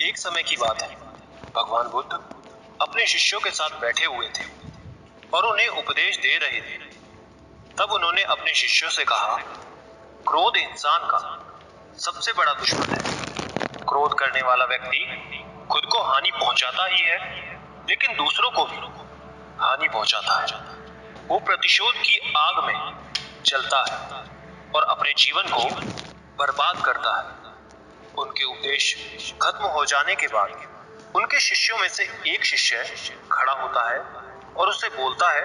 एक समय की बात है। भगवान बुद्ध अपने शिष्यों के साथ बैठे हुए थे और उन्हें उपदेश दे रहे थे। तब उन्होंने अपने शिष्यों से कहा, क्रोध इंसान का सबसे बड़ा दुश्मन है। क्रोध करने वाला व्यक्ति खुद को हानि पहुंचाता ही है, लेकिन दूसरों को भी हानि पहुंचाता है। वो प्रतिशोध की आग में जलता है और अपने जीवन को बर्बाद करता है। उनके उपदेश खत्म हो जाने के बाद उनके शिष्यों में से एक शिष्य खड़ा होता है और उससे बोलता है,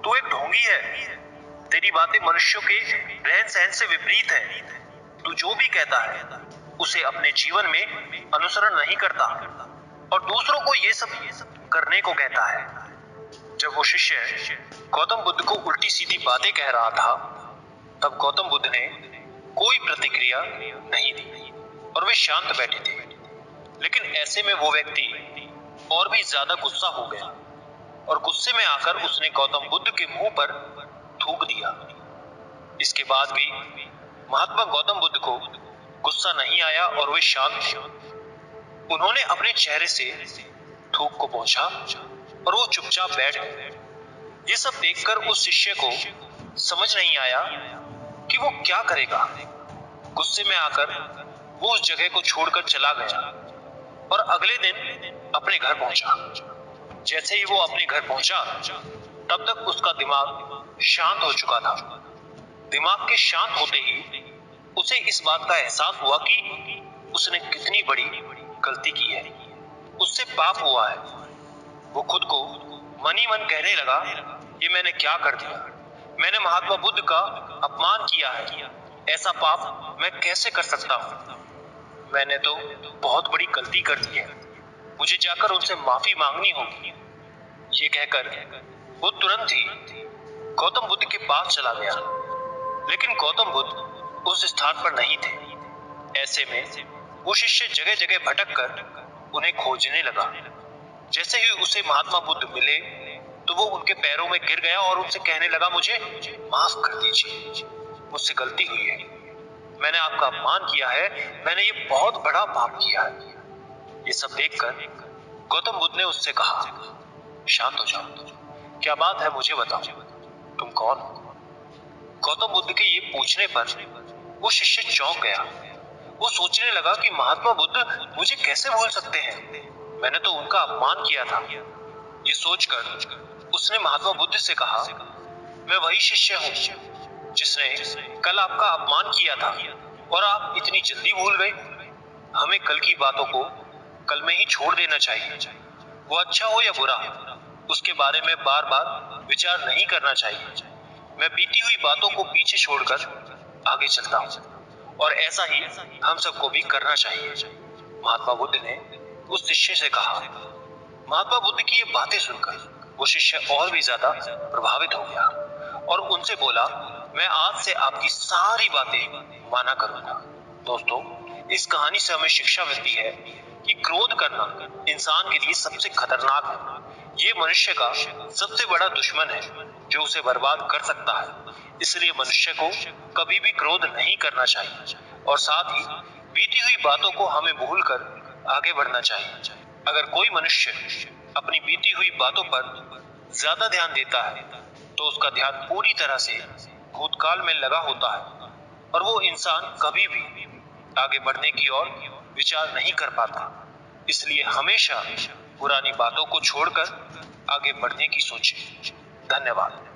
तू एक ढोंगी है। तेरी बातें मनुष्यों के रहन सहन से विपरीत है। तू जो भी कहता है उसे अपने जीवन में अनुसरण नहीं करता और दूसरों को ये सब करने को कहता है। जब वो शिष्य गौतम बुद्ध को उल्टी सीधी बातें कह रहा था, तब गौतम बुद्ध ने कोई प्रतिक्रिया नहीं दी और वे शांत बैठे थे। लेकिन ऐसे में वो व्यक्ति और भी ज्यादा गुस्सा हो गया और गुस्से में आकर उसने गौतम बुद्ध के मुंह पर थूक दिया। इसके बाद भी महात्मा गौतम बुद्ध को गुस्सा नहीं आया और वे शांत थे। उन्होंने अपने चेहरे से थूक को पोंछा और वो चुपचाप बैठ गए। ये सब देखकर उस शिष्य को समझ नहीं आया कि वो क्या करेगा। गुस्से में आकर वो उस जगह को छोड़कर चला गया और अगले दिन अपने घर पहुंचा। जैसे ही वो अपने घर पहुंचा, तब तक उसका दिमाग शांत हो चुका था। दिमाग के शांत होते ही उसे इस बात का एहसास हुआ कि उसने कितनी बड़ी गलती की है, उससे पाप हुआ है। वो खुद को मन ही मन कहने लगा, ये मैंने क्या कर दिया। मैंने महात्मा बुद्ध का अपमान किया है। ऐसा पाप मैं कैसे कर सकता हूं। मैंने तो बहुत बड़ी गलती कर दी है। मुझे जाकर उनसे माफी मांगनी होगी। ये कहकर वो तुरंत ही गौतम बुद्ध के पास चला गया। लेकिन गौतम बुद्ध उस स्थान पर नहीं थे। ऐसे में वो शिष्य जगह जगह भटक कर उन्हें खोजने लगा। जैसे ही उसे महात्मा बुद्ध मिले, तो वो उनके पैरों में गिर गया और उनसे कहने लगा, मुझे माफ कर दीजिए, मुझसे गलती हुई है। मैंने आपका अपमान किया है। मैंने ये बहुत बड़ा पाप किया है। ये सब देखकर गौतम बुद्ध ने उससे कहा, शांत हो जाओ, क्या बात है, मुझे बताओ, तुम कौन हो। गौतम बुद्ध के ये पूछने पर वो शिष्य चौंक गया। वो सोचने लगा कि महात्मा बुद्ध मुझे कैसे भूल सकते हैं। मैंने तो उनका अपमान किया था। ये सोचकर उसने महात्मा बुद्ध से कहा, मैं वही शिष्य हूं जिसने कल आपका अपमान किया था और आप इतनी जल्दी भूल गए। हमें कल की बातों को कल में ही छोड़ देना चाहिए। वो अच्छा हो या बुरा, उसके बारे में बार बार विचार नहीं करना चाहिए। मैं बीती हुई बातों को पीछे छोड़कर आगे चलता हूं और ऐसा ही हम सबको भी करना चाहिए। महात्मा बुद्ध ने उस शिष्य से कहा। महात्मा बुद्ध की ये बातें सुनकर वो शिष्य और भी ज्यादा प्रभावित हो गया और उनसे बोला, मैं आज से आपकी सारी बातें माना करूंगा। दोस्तों, इस कहानी से हमें शिक्षा मिलती है कि क्रोध करना इंसान के लिए सबसे खतरनाक है। ये मनुष्य का सबसे बड़ा दुश्मन है जो उसे बर्बाद कर सकता है। इसलिए मनुष्य को कभी भी क्रोध नहीं करना चाहिए और साथ ही बीती हुई बातों को हमें भूलकर आगे बढ़ना चाहिए। अगर कोई मनुष्य अपनी बीती हुई बातों पर ज्यादा ध्यान देता है, तो उसका ध्यान पूरी तरह से भूतकाल में लगा होता है और वो इंसान कभी भी आगे बढ़ने की ओर विचार नहीं कर पाता। इसलिए हमेशा पुरानी बातों को छोड़कर आगे बढ़ने की सोचें। धन्यवाद।